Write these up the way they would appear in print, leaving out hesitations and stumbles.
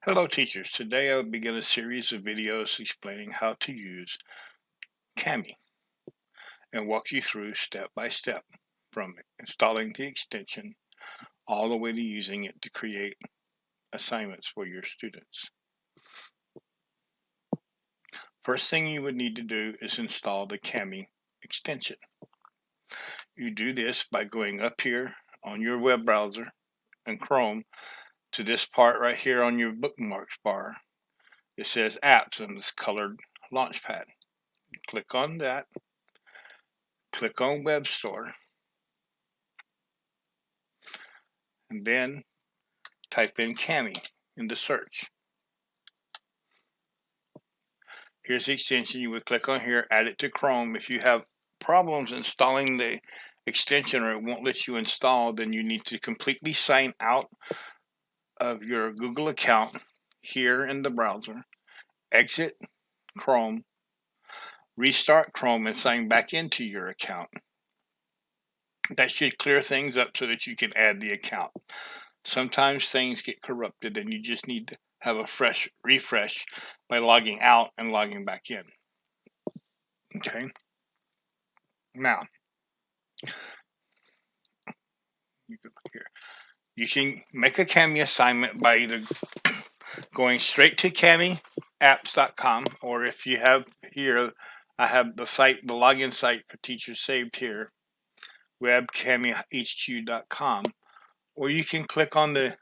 Hello teachers, today I will begin a series of videos explaining how to use Kami and walk you through step by step from installing the extension all the way to using it to create assignments for your students. First thing you would need to do is install the Kami extension. You do this by going up here on your web browser and Chrome to this part right here on your bookmarks bar. It says apps and this colored launchpad. Click on that. Click on Web Store, and then type in Kami into search. Here's the extension. You would click on here, add it to Chrome. If you have problems installing the extension or it won't let you install, then you need to completely sign out of your Google account here in the browser, exit Chrome, restart Chrome, and sign back into your account. That should clear things up so that you can add the account. Sometimes things get corrupted and you just need to have a fresh refresh by logging out and logging back in. Okay. Now, you can make a Kami assignment by either going straight to KamiApps.com, or if you have here, I have the site, the login site for teachers saved here, webkamihq.com, or you can click on the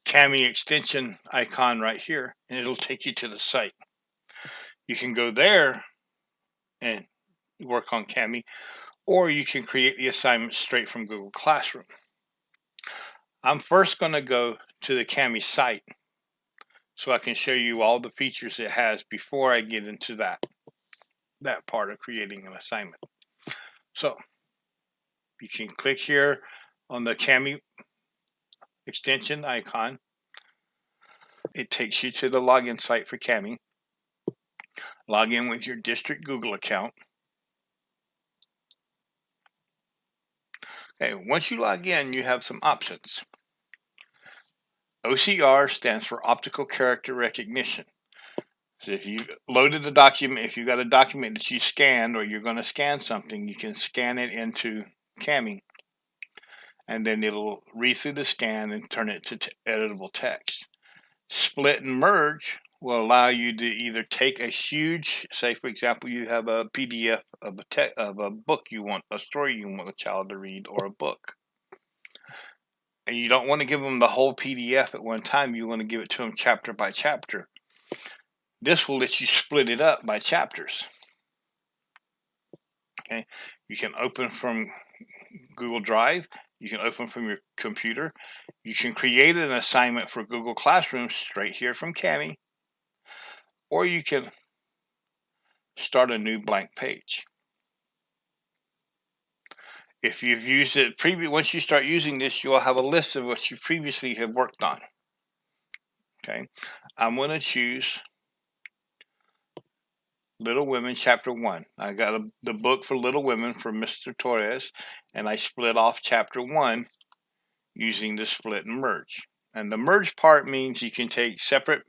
Kami extension icon right here, and it'll take you to the site. You can go there and work on Kami, or you can create the assignment straight from Google Classroom. I'm first going to go to the Kami site so I can show you all the features it has before I get into that part of creating an assignment. So you can click here on the Kami extension icon. It takes you to the login site for Kami. Log in with your district Google account. Okay, once you log in, you have some options. OCR stands for Optical Character Recognition. So if you loaded the document, if you got a document that you scanned or you're going to scan something, you can scan it into Kami, and then it'll read through the scan and turn it to editable text. Split and merge will allow you to either take a huge, say for example, you have a PDF of a book you want, a story you want a child to read, or a book, and you don't want to give them the whole PDF at one time. You want to give it to them chapter by chapter. This will let you split it up by chapters. Okay, you can open from Google Drive. You can open from your computer. You can create an assignment for Google Classroom straight here from Kami, or you can start a new blank page. If you've used it once you start using this, you'll have a list of what you previously have worked on. Okay, I'm going to choose Little Women Chapter 1. I got the book for Little Women from Mr. Torres, and I split off Chapter 1 using the split and merge. And the merge part means you can take separate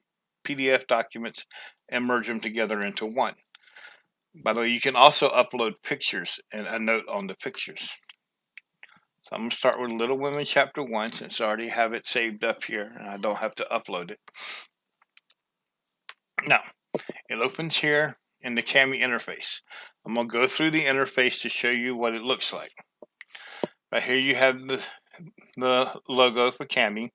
PDF documents and merge them together into one. By the way, you can also upload pictures and a note on the pictures. So I'm going to start with Little Women Chapter 1 since I already have it saved up here and I don't have to upload it. Now, it opens here in the Kami interface. I'm going to go through the interface to show you what it looks like. Right here you have the logo for Kami.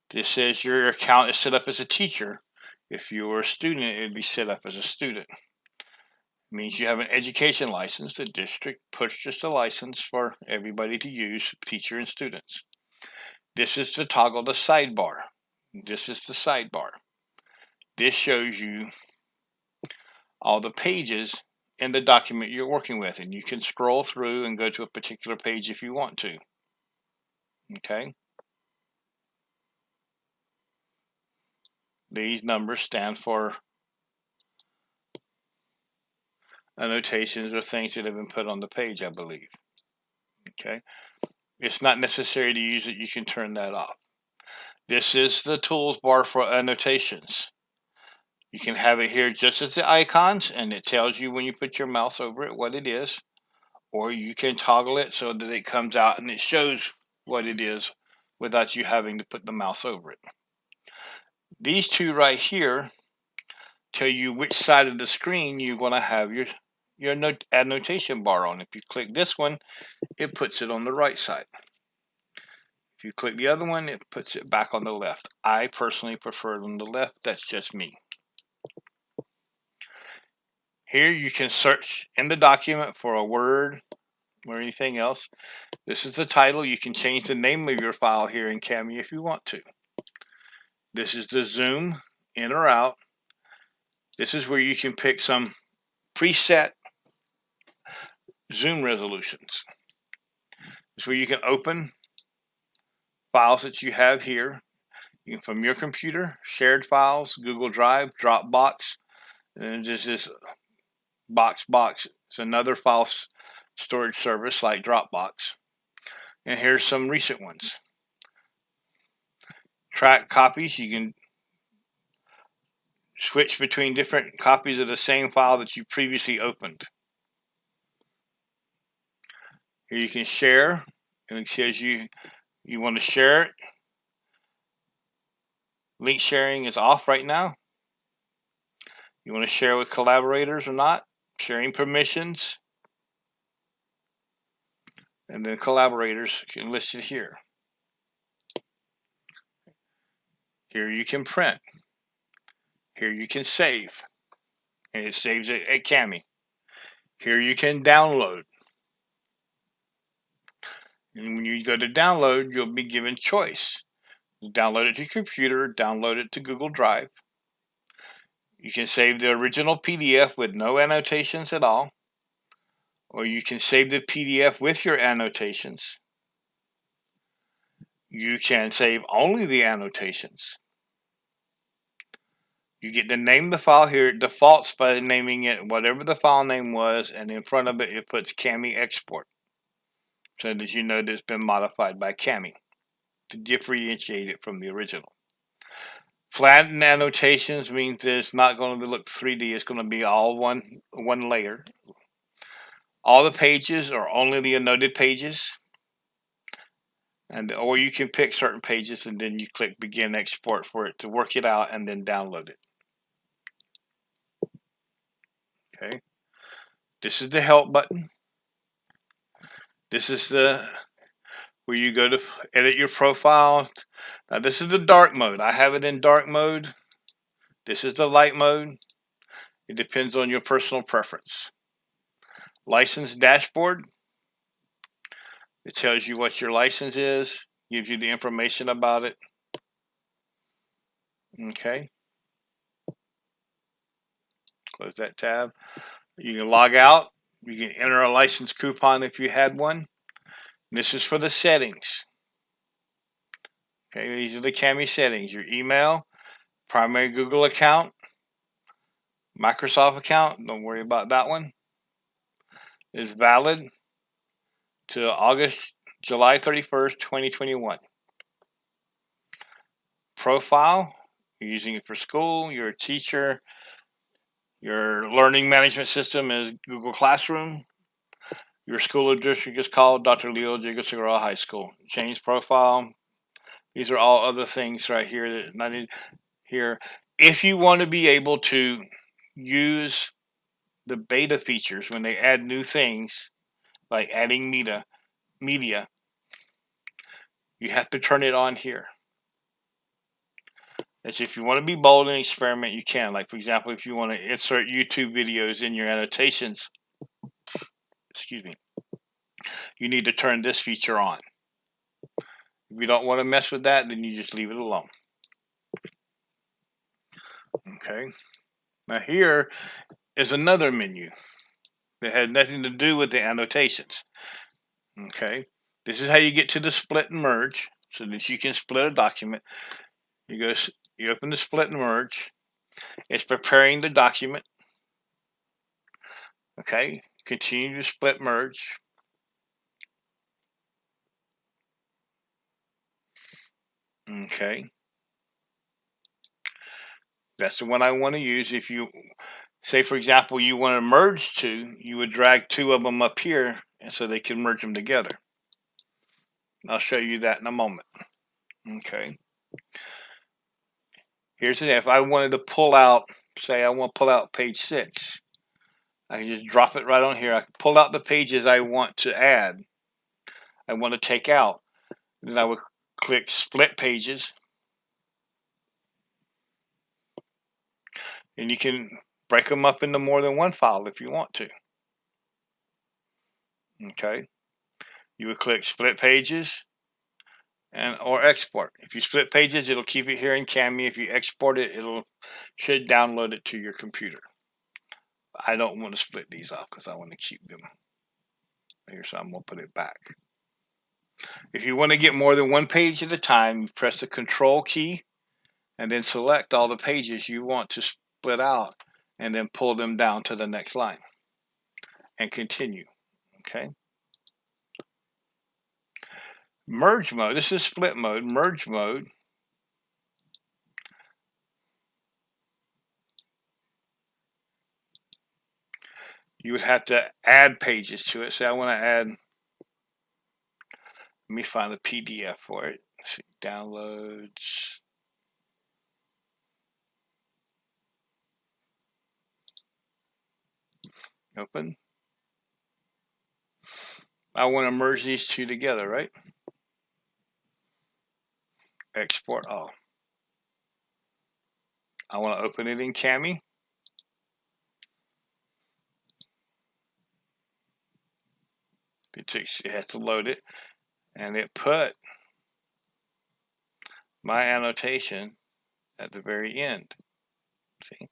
This says your account is set up as a teacher. If you were a student, it would be set up as a student. It means you have an education license. The district purchased a license for everybody to use, teacher and students. This is to toggle the sidebar. This is the sidebar. This shows you all the pages in the document you're working with, and you can scroll through and go to a particular page if you want to. Okay? These numbers stand for annotations or things that have been put on the page, I believe. Okay? It's not necessary to use it. You can turn that off. This is the tools bar for annotations. You can have it here just as the icons, and it tells you when you put your mouse over it what it is, or you can toggle it so that it comes out and it shows what it is without you having to put the mouse over it. These two right here tell you which side of the screen you want to have your annotation bar on. If you click this one, it puts it on the right side. If you click the other one, it puts it back on the left. I personally prefer it on the left. That's just me. Here you can search in the document for a word or anything else. This is the title. You can change the name of your file here in Kami if you want to. This is the zoom in or out. This is where you can pick some preset zoom resolutions. This is where you can open files that you have here. You can, from your computer, shared files, Google Drive, Dropbox, and just this Box. It's another file storage service like Dropbox. And here's some recent ones. Track copies. You can switch between different copies of the same file that you previously opened. Here you can share, and it says you want to share it. Link sharing is off right now. You want to share with collaborators or not? Sharing permissions. And then collaborators can list it here. Here you can print. Here you can save. And it saves it at Kami. Here you can download. And when you go to download, you'll be given choice. Download it to your computer, download it to Google Drive. You can save the original PDF with no annotations at all, or you can save the PDF with your annotations. You can save only the annotations. You get to name the file here. It defaults by naming it whatever the file name was, and in front of it, it puts Kami Export, so that you know that it's been modified by Kami to differentiate it from the original. Flattened annotations means that it's not going to look 3D. It's going to be all one layer. All the pages are only the annotated pages, or you can pick certain pages and then you click Begin Export for it to work it out and then download it. Okay. This is the Help button. This is the where you go to edit your profile. Now this is the dark mode. I have it in dark mode. This is the light mode. It depends on your personal preference. License dashboard. It tells you what your license is, gives you the information about it. Okay. Close that tab. You can log out. You can enter a license coupon if you had one. This is for the settings. Okay, these are the Kami settings. Your email, primary Google account, Microsoft account, don't worry about that one, is valid to July 31st, 2021. Profile, you're using it for school, you're a teacher, your learning management system is Google Classroom, your school or district is called Dr. Leo J. Segura High School. Change profile. These are all other things right here that I need here. If you want to be able to use the beta features when they add new things, like adding media, you have to turn it on here. That's if you want to be bold and experiment, you can. Like, for example, if you want to insert YouTube videos in your annotations, excuse me, you need to turn this feature on. If you don't want to mess with that, then you just leave it alone. Okay. Now here is another menu that has nothing to do with the annotations. Okay. This is how you get to the split and merge so that you can split a document. You open the split and merge. It's preparing the document. Okay. Continue to split merge. Okay. That's the one I want to use. If you say, for example, you want to merge two, you would drag two of them up here and so they can merge them together. I'll show you that in a moment. Okay. Here's it. If I wanted to pull out, say I want to pull out page 6, I can just drop it right on here. I can pull out the pages I want to add, I want to take out. Then I would click split pages. And you can break them up into more than one file if you want to. Okay. You would click split pages and or export. If you split pages, it'll keep it here in Kami. If you export it, should download it to your computer. I don't want to split these off because I want to keep them here, so I'm going to put it back. If you want to get more than one page at a time, you press the Control key and then select all the pages you want to split out and then pull them down to the next line and continue. Okay. Merge mode. This is split mode. Merge mode. You would have to add pages to it. Say I want to add. Let me find the PDF for it. Let's see, downloads. Open. I want to merge these two together, right? Export all. I want to open it in Kami. It has to load it, and it put my annotation at the very end. See,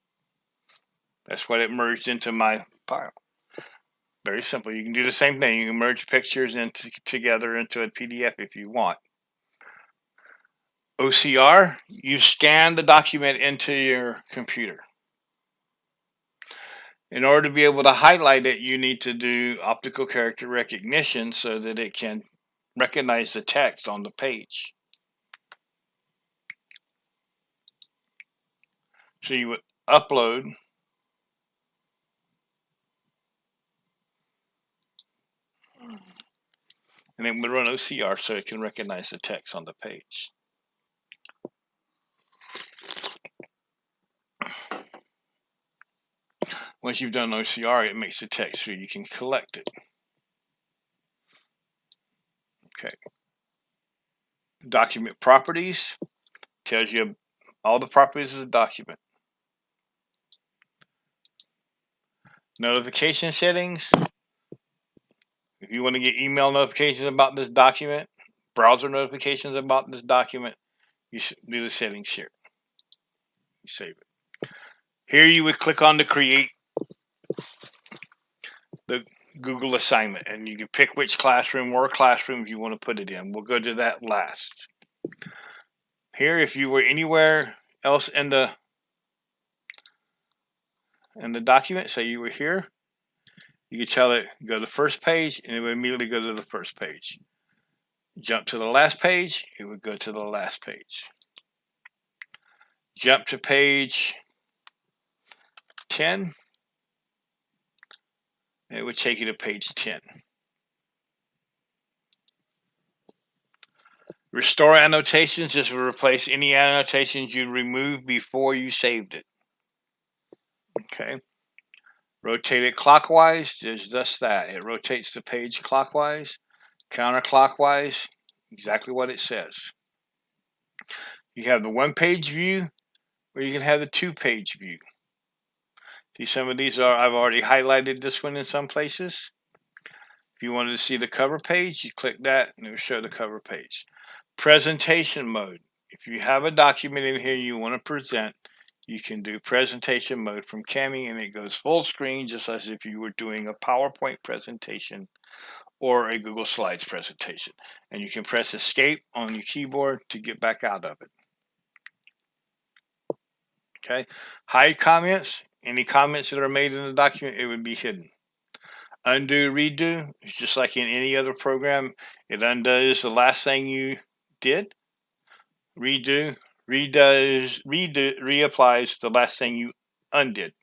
that's what it merged into my file. Very simple. You can do the same thing. You can merge pictures together into a PDF if you want. OCR, you scan the document into your computer. In order to be able to highlight it, you need to do optical character recognition so that it can recognize the text on the page. So you would upload, and it would run OCR so it can recognize the text on the page. Once you've done OCR, it makes the text so you can collect it. Okay. Document properties tells you all the properties of the document. Notification settings. If you want to get email notifications about this document, browser notifications about this document, you do the settings here. You save it. Here you would click on to create the Google assignment, and you can pick which classroom or classrooms you want to put it in. We'll go to that last. Here, if you were anywhere else in the document, say you were here, you could tell it go to the first page, and it would immediately go to the first page. Jump to the last page, it would go to the last page. Jump to page 10, and it would take you to page 10. Restore annotations. This will replace any annotations you removed before you saved it. Okay. Rotate it clockwise. There's just that. It rotates the page clockwise, counterclockwise, exactly what it says. You have the one-page view, or you can have the two-page view. See, some of these I've already highlighted this one in some places. If you wanted to see the cover page, you click that, and it will show the cover page. Presentation mode. If you have a document in here you want to present, you can do presentation mode from Kami, and it goes full screen just as if you were doing a PowerPoint presentation or a Google Slides presentation. And you can press escape on your keyboard to get back out of it. Okay. Hide comments. Any comments that are made in the document, it would be hidden. Undo, redo. It's just like in any other program. It undoes the last thing you did. Redo, reapplies the last thing you undid.